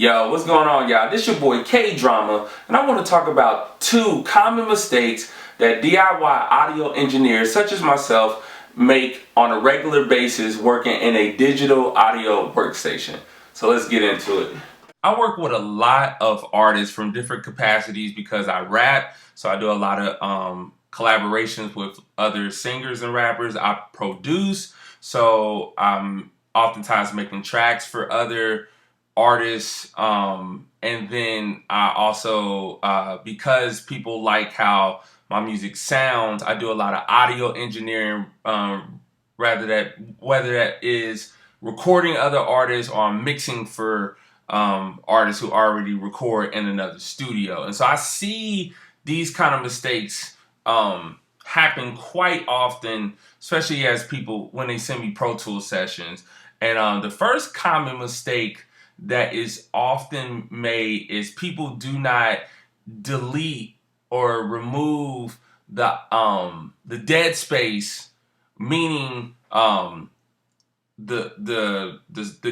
Yo, what's going on, y'all? This your boy K Drama, and I want to talk about two common mistakes that DIY audio engineers such as myself make on a regular basis working in a digital audio workstation. So let's get into it. I work with a lot of artists from different capacities because I rap, so I do a lot of collaborations with other singers and rappers. I produce, so I'm oftentimes making tracks for other artists, and then I also because people like how my music sounds, I do a lot of audio engineering, whether that is recording other artists or I'm mixing for artists who already record in another studio. And so I see these kind of mistakes happen quite often, especially as people when they send me Pro Tools sessions. And the first common mistake that is often made is people do not delete or remove the dead space, meaning the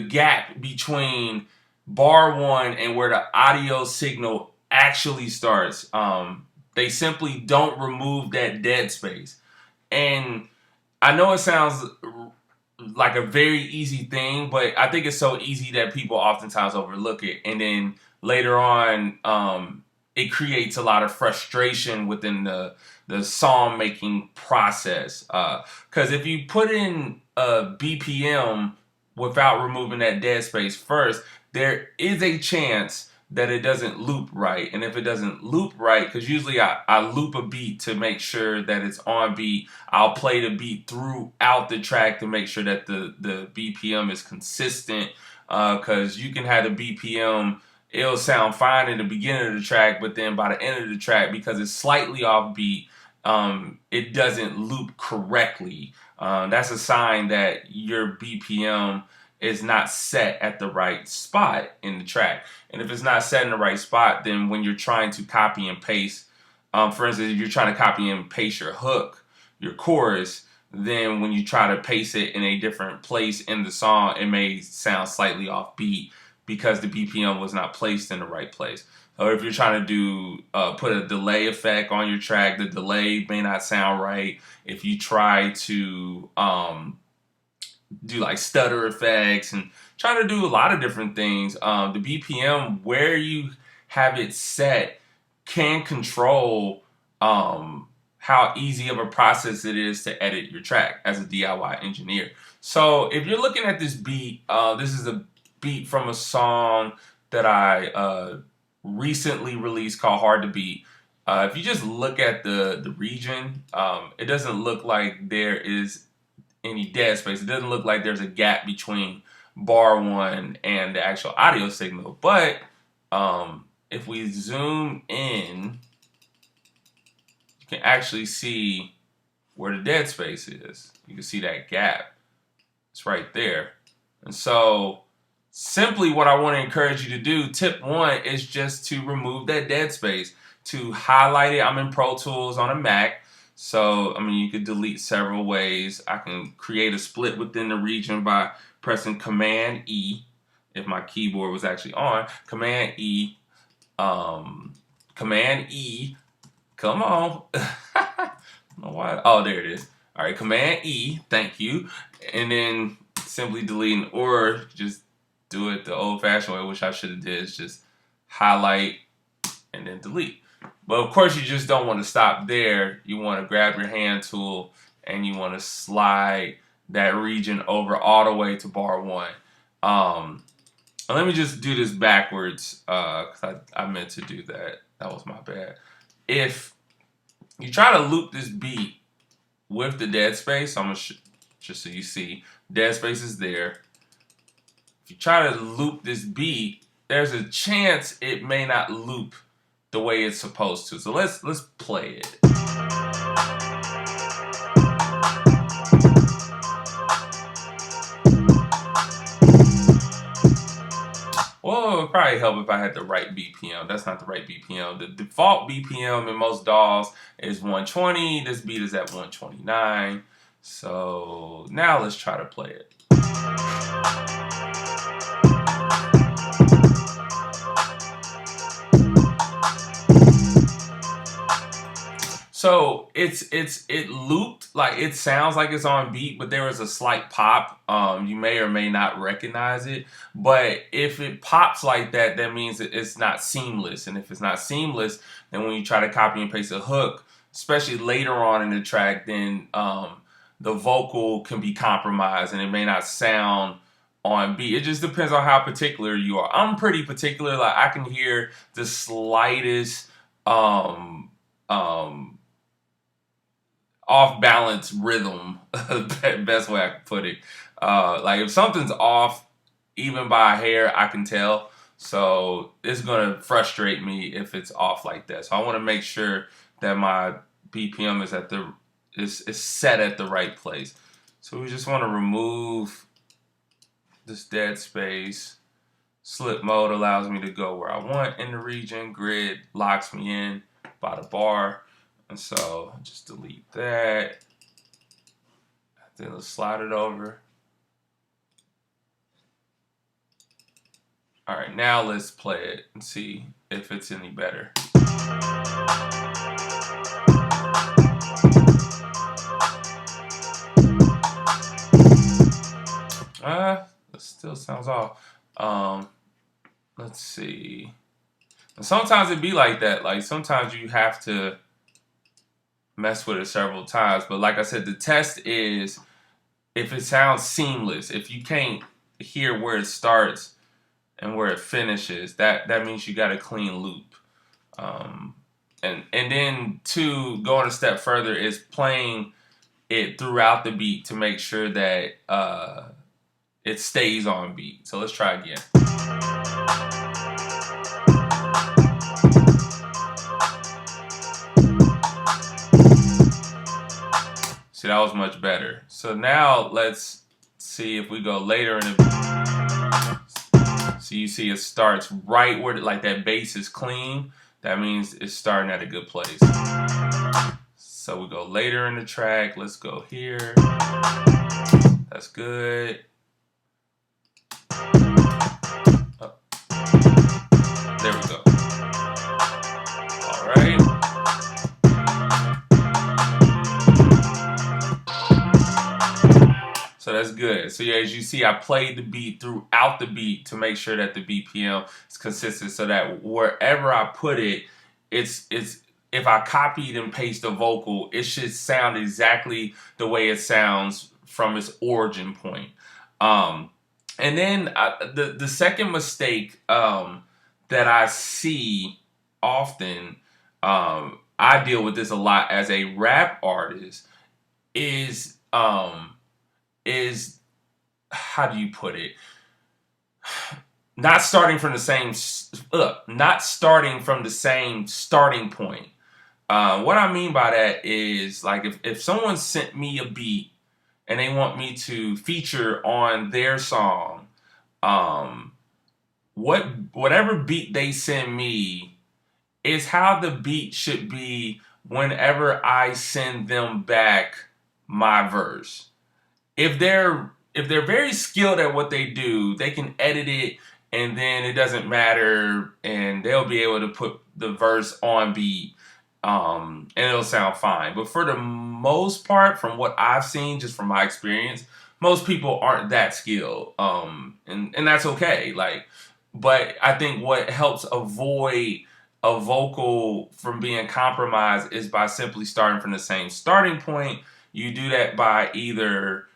gap between bar one and where the audio signal actually starts. They simply don't remove that dead space. And I know it sounds like a very easy thing, but I think it's so easy that people oftentimes overlook it. And then later on, it creates a lot of frustration within the song making process. Because if you put in a BPM without removing that dead space first, there is a chance that it doesn't loop right. And if it doesn't loop right, because usually I loop a beat to make sure that it's on beat, I'll play the beat throughout the track to make sure that the BPM is consistent, because you can have the BPM, it'll sound fine in the beginning of the track, but then by the end of the track, because it's slightly off beat, it doesn't loop correctly. That's a sign that your BPM is not set at the right spot in the track. And if it's not set in the right spot, then when you're trying to copy and paste, for instance, if you're trying to copy and paste your hook, your chorus, then when you try to paste it in a different place in the song, it may sound slightly off beat because the BPM was not placed in the right place. Or if you're trying to do put a delay effect on your track, the delay may not sound right. If you try to do like stutter effects and try to do a lot of different things, the BPM where you have it set can control how easy of a process it is to edit your track as a DIY engineer. So if you're looking at this beat, this is a beat from a song that I recently released called Hard to Beat. If you just look at the region, it doesn't look like there is any dead space. It doesn't look like there's a gap between bar one and the actual audio signal. But if we zoom in, you can actually see where the dead space is. You can see that gap. It's right there. And so simply what I want to encourage you to do, tip one, is just to remove that dead space. To highlight it, I'm in Pro Tools on a Mac. So, I mean, you could delete several ways. I can create a split within the region by pressing Command E. If my keyboard was actually on, Command E, Command E. Come on. I don't know why. Oh, there it is. All right, Command E. Thank you. And then simply deleting, or just do it the old-fashioned way, which I should have did, is just highlight and then delete. But of course, you just don't want to stop there. You want to grab your hand tool and you want to slide that region over all the way to bar one. Let me just do this backwards, because I meant to do that. That was my bad. If you try to loop this beat with the dead space, I'm going to just so you see, dead space is there. If you try to loop this beat, there's a chance it may not loop the way it's supposed to. So let's play it. Well, it would probably help if I had the right BPM. That's not the right BPM. The default BPM in most DAWs is 120. This beat is at 129. So now let's try to play it. So it looped, like it sounds like it's on beat, but there is a slight pop. You may or may not recognize it, but if it pops like that, that means that it's not seamless. And if it's not seamless, then when you try to copy and paste a hook, especially later on in the track, then the vocal can be compromised and it may not sound on beat. It just depends on how particular you are. I'm pretty particular. Like I can hear the slightest um um off balance rhythm. Best way I can put it. Like if something's off, even by a hair, I can tell. So it's gonna frustrate me if it's off like that. So I want to make sure that my BPM is is set at the right place. So we just want to remove this dead space. Slip mode allows me to go where I want in the region. Grid locks me in by the bar. And so just delete that. Then let's slide it over. All right, now let's play it and see if it's any better. It still sounds off. Let's see. And sometimes it be like that. Like sometimes you have to mess with it several times. But like I said, the test is if it sounds seamless. If you can't hear where it starts and where it finishes, that means you got a clean loop. And then two, going a step further is playing it throughout the beat to make sure that it stays on beat. So let's try again. See, that was much better. So now let's see if we go later in the. So you see it starts right where like that bass is clean. That means it's starting at a good place. So we go later in the track. Let's go here. That's good. Oh. There we go. All right. So that's good. So yeah, as you see, I played the beat throughout the beat to make sure that the BPM is consistent so that wherever I put it, it's if I copied and paste a vocal, it should sound exactly the way it sounds from its origin point. And then the second mistake that I see often, I deal with this a lot as a rap artist, is how do you put it? Not starting from the same starting point. What I mean by that is like if someone sent me a beat and they want me to feature on their song, whatever beat they send me is how the beat should be whenever I send them back my verse. If they're very skilled at what they do, they can edit it and then it doesn't matter and they'll be able to put the verse on beat and it'll sound fine. But for the most part, from what I've seen, just from my experience, most people aren't that skilled. And that's okay. Like, but I think what helps avoid a vocal from being compromised is by simply starting from the same starting point. You do that by either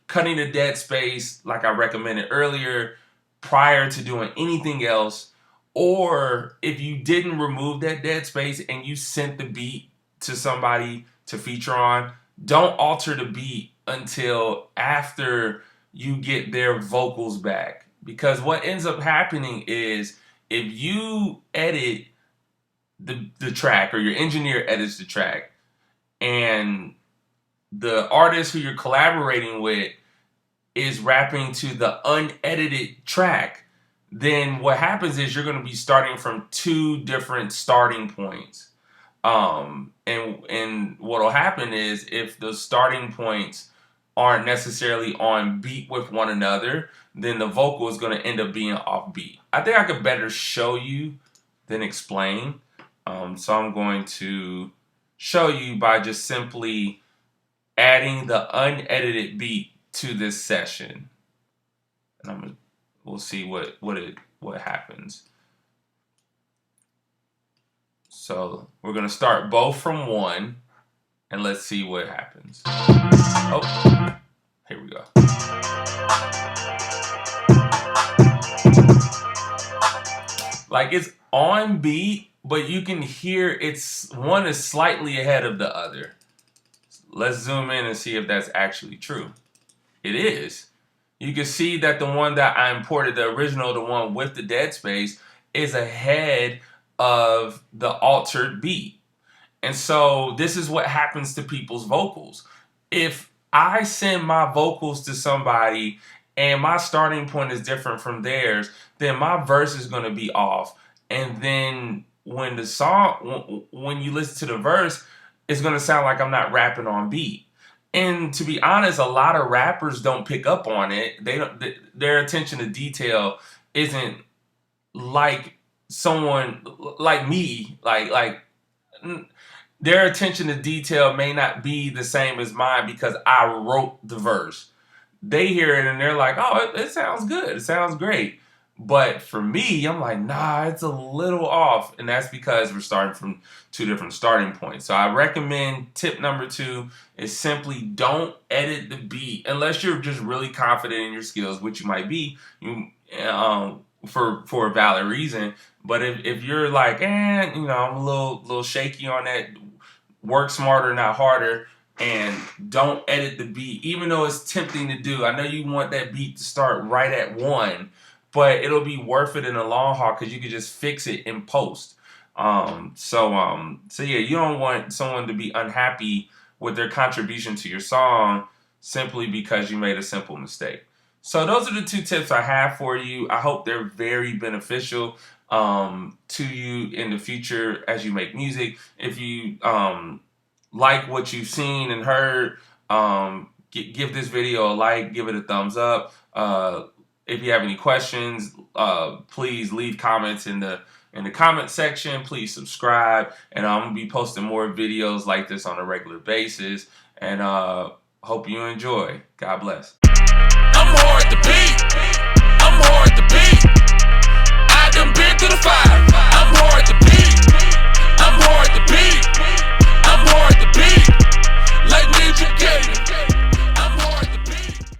cutting the dead space, like I recommended earlier, prior to doing anything else. Or if you didn't remove that dead space and you sent the beat to somebody to feature on, don't alter the beat until after you get their vocals back. Because what ends up happening is if you edit the track or your engineer edits the track and the artist who you're collaborating with is rapping to the unedited track, then what happens is you're going to be starting from two different starting points. And what'll happen is if the starting points aren't necessarily on beat with one another, then the vocal is going to end up being off beat. I think I could better show you than explain. So I'm going to show you by just simply adding the unedited beat to this session. And we'll see what happens. So we're gonna start both from 1, and let's see what happens. Oh, here we go. Like, it's on beat, but you can hear one is slightly ahead of the other. Let's zoom in and see if that's actually true. It is. You can see that the one that I imported, the original, the one with the dead space, is ahead of the altered beat. And so this is what happens to people's vocals. If I send my vocals to somebody and my starting point is different from theirs, then my verse is going to be off. And then when you listen to the verse, it's going to sound like I'm not rapping on beat. And to be honest, a lot of rappers don't pick up on it. Their attention to detail isn't like someone like me, like their attention to detail may not be the same as mine because I wrote the verse. They hear it and they're like, oh, it sounds good. It sounds great. But for me, I'm like, nah, it's a little off. And that's because we're starting from 2 different starting points. So I recommend tip number 2 is simply don't edit the beat unless you're just really confident in your skills, which you might be. For a valid reason. But if you're like, I'm a little shaky on that, work smarter, not harder, and don't edit the beat, even though it's tempting to do. I know you want that beat to start right at 1, but it'll be worth it in the long haul because you can just fix it in post. So yeah, you don't want someone to be unhappy with their contribution to your song simply because you made a simple mistake. So those are the 2 tips I have for you. I hope they're very beneficial to you in the future as you make music. If you like what you've seen and heard, give this video a like, give it a thumbs up. If you have any questions, please leave comments in the comment section. Please subscribe, and I'm gonna be posting more videos like this on a regular basis. And hope you enjoy. God bless.